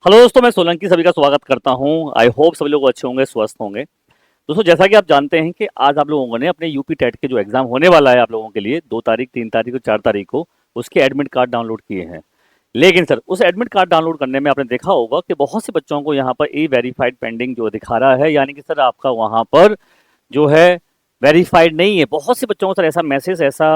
Hello दोस्तों, मैं सोलंकी सभी का स्वागत करता हूं। आई होप सभी लोग अच्छे होंगे, स्वस्थ होंगे। दोस्तों, जैसा कि आप जानते हैं कि आज आप लोगों ने अपने यूपी टेट के जो एग्जाम होने वाला है आप लोगों के लिए 2 तारीख, 3 तारीख और 4 तारीख को उसके एडमिट कार्ड डाउनलोड किए हैं। लेकिन सर, उस एडमिट कार्ड डाउनलोड करने में आपने देखा होगा कि बहुत से बच्चों को यहाँ पर ई वेरीफाइड पेंडिंग जो दिखा रहा है, यानी कि सर आपका वहाँ पर जो है वेरीफाइड नहीं है। बहुत से बच्चों को सर ऐसा मैसेज, ऐसा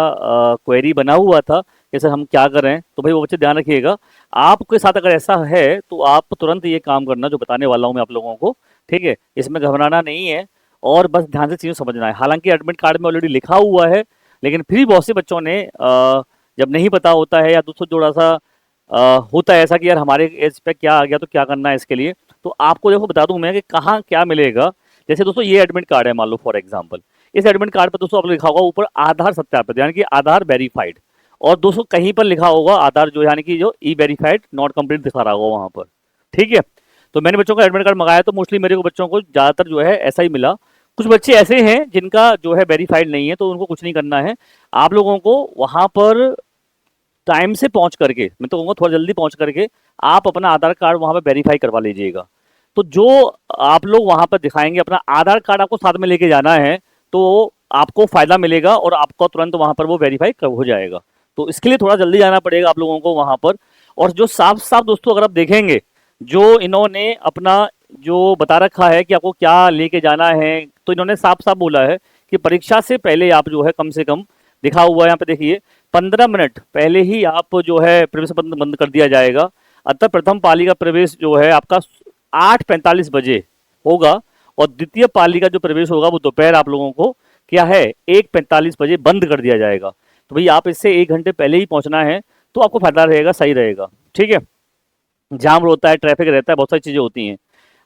क्वेरी बना हुआ था कि सर हम क्या करें। तो भाई वो बच्चे ध्यान रखिएगा, आपके साथ अगर ऐसा है तो आप तुरंत ये काम करना जो बताने वाला हूँ मैं आप लोगों को। ठीक है, इसमें घबराना नहीं है और बस ध्यान से चीज़ें समझना है। हालांकि एडमिट कार्ड में ऑलरेडी लिखा हुआ है, लेकिन फिर भी बहुत से बच्चों ने जब नहीं पता होता है या दूसरा थोड़ा सा होता है ऐसा कि यार हमारे एज पे क्या आ गया तो क्या करना है इसके लिए। तो आपको देखो बता दूं मैं कि कहाँ क्या मिलेगा। जैसे दोस्तों ये एडमिट कार्ड है, मान लो फॉर एग्जांपल, इस एडमिट कार्ड पर दोस्तों आप लिखा होगा ऊपर आधार सत्यापित, यानी कि आधार वेरीफाइड। और दोस्तों कहीं पर लिखा होगा आधार जो यानी कि जो ई वेरीफाइड नॉट कंप्लीट दिखा रहा होगा वहां पर। ठीक है, तो मैंने बच्चों का एडमिट कार्ड मंगाया तो मोस्टली मेरे को बच्चों को ज्यादातर जो है ऐसा ही मिला। कुछ बच्चे ऐसे हैं जिनका जो है वेरीफाइड नहीं है, तो उनको कुछ नहीं करना है। आप लोगों को वहां पर टाइम से पहुंच करके, मैं तो कहूँगा थोड़ा जल्दी पहुंच करके आप अपना आधार कार्ड वहां पर वेरीफाई करवा लीजिएगा। तो जो आप लोग वहां पर दिखाएंगे अपना आधार कार्ड आपको साथ में लेके जाना है, तो आपको फायदा मिलेगा और आपको तुरंत वहां पर वो वेरीफाई हो जाएगा। तो इसके लिए थोड़ा जल्दी जाना पड़ेगा आप लोगों को वहां पर। और जो साफ साफ दोस्तों अगर आप देखेंगे, जो इन्होंने अपना जो बता रखा है कि आपको क्या लेके जाना है, तो इन्होंने साफ साफ बोला है कि परीक्षा से पहले आप जो है कम से कम, लिखा हुआ है यहाँ पे देखिए, 15 मिनट पहले ही आप जो है प्रवेश पत्र बंद कर दिया जाएगा। अतः प्रथम पाली का प्रवेश जो है आपका 8:45 बजे होगा और द्वितीय पाली का जो प्रवेश होगा वो दोपहर आप लोगों को क्या है 1:45 बजे बंद कर दिया जाएगा। तो भाई आप इससे 1 घंटे पहले ही पहुंचना है, तो आपको फायदा रहेगा, सही रहेगा। ठीक है, जाम होता है, ट्रैफिक रहता है, बहुत सारी चीजें होती हैं।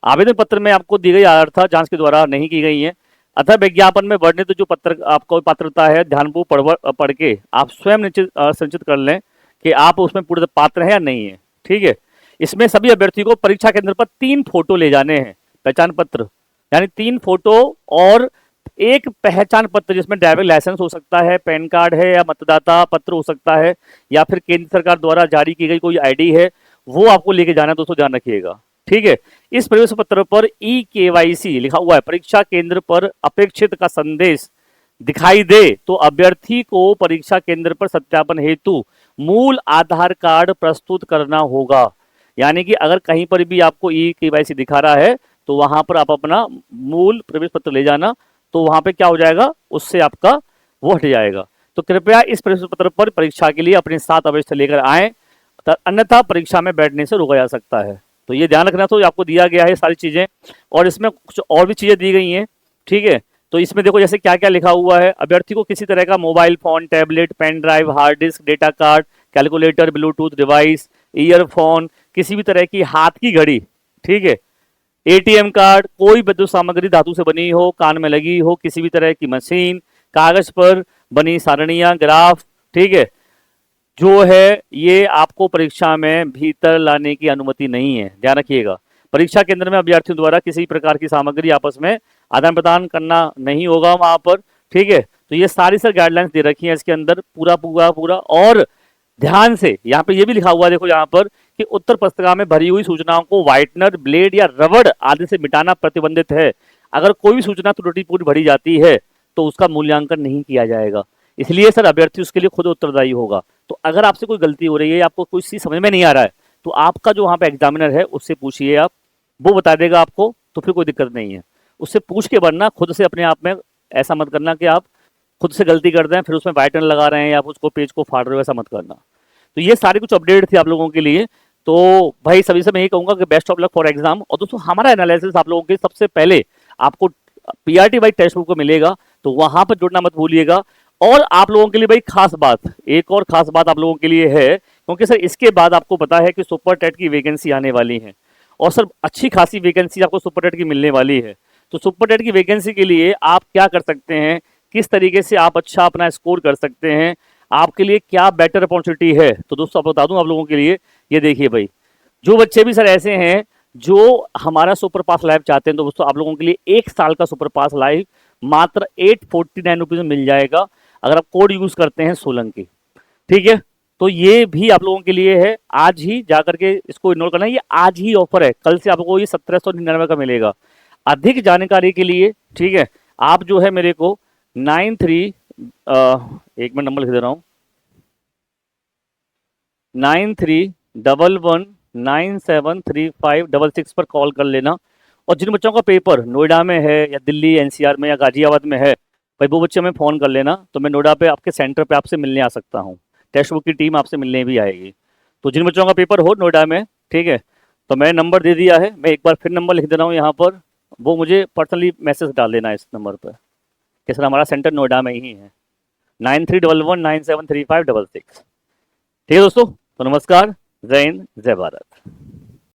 आवेदन पत्र में आपको दी गई आर्था जांच के द्वारा नहीं की गई है। अतः विज्ञापन में वर्णित जो पत्र आपको पात्रता है ध्यानपूर्वक पढ़ के आप स्वयं निश्चित संचित कर लें कि आप उसमें पूरे पात्र हैं या नहीं है। ठीक है, इसमें सभी अभ्यर्थी को परीक्षा केंद्र पर 3 फोटो ले जाने हैं, पहचान पत्र, यानी 3 फोटो और एक पहचान पत्र जिसमें ड्राइविंग लाइसेंस हो सकता है, पैन कार्ड है या मतदाता पत्र हो सकता है, या फिर केंद्र सरकार द्वारा जारी की गई कोई आईडी है, वो आपको लेके जाना है दोस्तों, ध्यान रखिएगा। ठीक है, इस प्रवेश पत्र पर ई केवाईसी लिखा हुआ है, परीक्षा केंद्र पर अपेक्षित का संदेश दिखाई दे तो अभ्यर्थी को परीक्षा केंद्र पर सत्यापन हेतु मूल आधार कार्ड प्रस्तुत करना होगा। यानी कि अगर कहीं पर भी आपको ई केवाईसी दिखा रहा है तो वहां पर आप अपना मूल प्रवेश पत्र ले जाना, तो वहां पे क्या हो जाएगा, उससे आपका वो हट जाएगा। तो कृपया इस प्रवेश पत्र पर परीक्षा के लिए अपने साथ अवश्य लेकर आए, अन्यथा परीक्षा में बैठने से रोका जा सकता है। तो ये ध्यान रखना, तो आपको दिया गया है सारी चीजें, और इसमें कुछ और भी चीजें दी गई हैं। ठीक है, तो इसमें देखो जैसे क्या क्या लिखा हुआ है, अभ्यर्थी को किसी तरह का mobile phone, tablet, pen drive, hard disk, data card, calculator, bluetooth device, earphone, किसी भी तरह की हाथ की घड़ी, ठीक है, एटीएम कार्ड, कोई विद्युत सामग्री धातु से बनी हो, कान में लगी हो, किसी भी तरह की मशीन, कागज पर बनी सारणियां, ग्राफ, ठीक है, जो है ये आपको परीक्षा में भीतर लाने की अनुमति नहीं है, ध्यान रखिएगा। परीक्षा केंद्र में अभ्यर्थियों द्वारा किसी प्रकार की सामग्री आपस में आदान प्रदान करना नहीं होगा वहां पर। ठीक है, तो ये सारी सर गाइडलाइंस दे रखी है इसके अंदर, पूरा पूरा पूरा। और ध्यान से यहाँ पे ये भी लिखा हुआ है, देखो यहाँ पर कि उत्तर पुस्तिका में भरी हुई सूचनाओं को व्हाइटनर, ब्लेड या रबड़ आदि से मिटाना प्रतिबंधित है। अगर कोई भी सूचना त्रुटिपूर्ण भरी जाती है तो उसका मूल्यांकन नहीं किया जाएगा, इसलिए सर अभ्यर्थी उसके लिए खुद उत्तरदायी होगा। तो अगर आपसे कोई गलती हो रही है, आपको कोई चीज समझ में नहीं आ रहा है, तो आपका जो वहां पे एग्जामिनर है उससे पूछिए आप, वो बता देगा आपको, तो फिर कोई दिक्कत नहीं है। उससे पूछ के, वरना खुद से अपने आप में ऐसा मत करना कि आप खुद से गलती कर दें फिर उसमें वाइटनर लगा रहे हैं या उसको पेज को फाड़ रहे हो, ऐसा मत करना। तो ये सारी कुछ अपडेट थी आप लोगों के लिए। तो भाई सभी से मैं यही कहूंगा कि best of luck for exam. और दोस्तों हमारा एनालिसिस आप लोगों के सबसे पहले आपको पीआरटी वाइज टेक्स्ट बुक को मिलेगा, तो वहां पर जुड़ना मत भूलिएगा। और आप लोगों के लिए भाई खास बात, एक और खास बात आप लोगों के लिए है, क्योंकि सर इसके बाद आपको पता है कि सुपर टेट की वैकेंसी आने वाली है, और सर अच्छी खासी वैकेंसी आपको सुपर टेट की मिलने वाली है। तो सुपर टेट की वैकेंसी के लिए आप क्या कर सकते हैं, किस तरीके से आप अच्छा अपना स्कोर कर सकते हैं, आपके लिए क्या बेटर अपॉर्चुनिटी है, तो दोस्तों आप बता दूं आप लोगों के लिए। ये देखिए भाई, जो बच्चे भी सर ऐसे हैं जो हमारा सुपर पास लाइव चाहते हैं, तो दोस्तों आप लोगों के लिए 1 साल का सुपर पास लाइव मात्र 849 रुपीज में मिल जाएगा, अगर आप कोड यूज करते हैं सोलंकी। ठीक है, तो ये भी आप लोगों के लिए है, आज ही जा करके इसको इनरोल करना है। ये आज ही ऑफर है, कल से आपको ये 1799 का मिलेगा। अधिक जानकारी के लिए ठीक है, आप जो है मेरे को 93 एक मिनट नंबर लिख दे रहा हूँ, 9311973566 पर कॉल कर लेना। और जिन बच्चों का पेपर नोएडा में है या दिल्ली एनसीआर में या गाजियाबाद में है, भाई वो बच्चे हमें फ़ोन कर लेना, तो मैं नोएडा पे आपके सेंटर पे आपसे मिलने आ सकता हूँ। टेक्स्ट बुक की टीम आपसे मिलने भी आएगी। तो जिन बच्चों का पेपर हो नोएडा में, ठीक है, तो मैं नंबर दे दिया है, मैं एक बार फिर नंबर लिख दे रहा हूँ यहाँ पर, वो मुझे पर्सनली मैसेज डाल देना इस नंबर पर कि सर हमारा सेंटर नोएडा में ही है। 9311973566। ठीक है दोस्तों, तो नमस्कार, जय हिंद, जय भारत।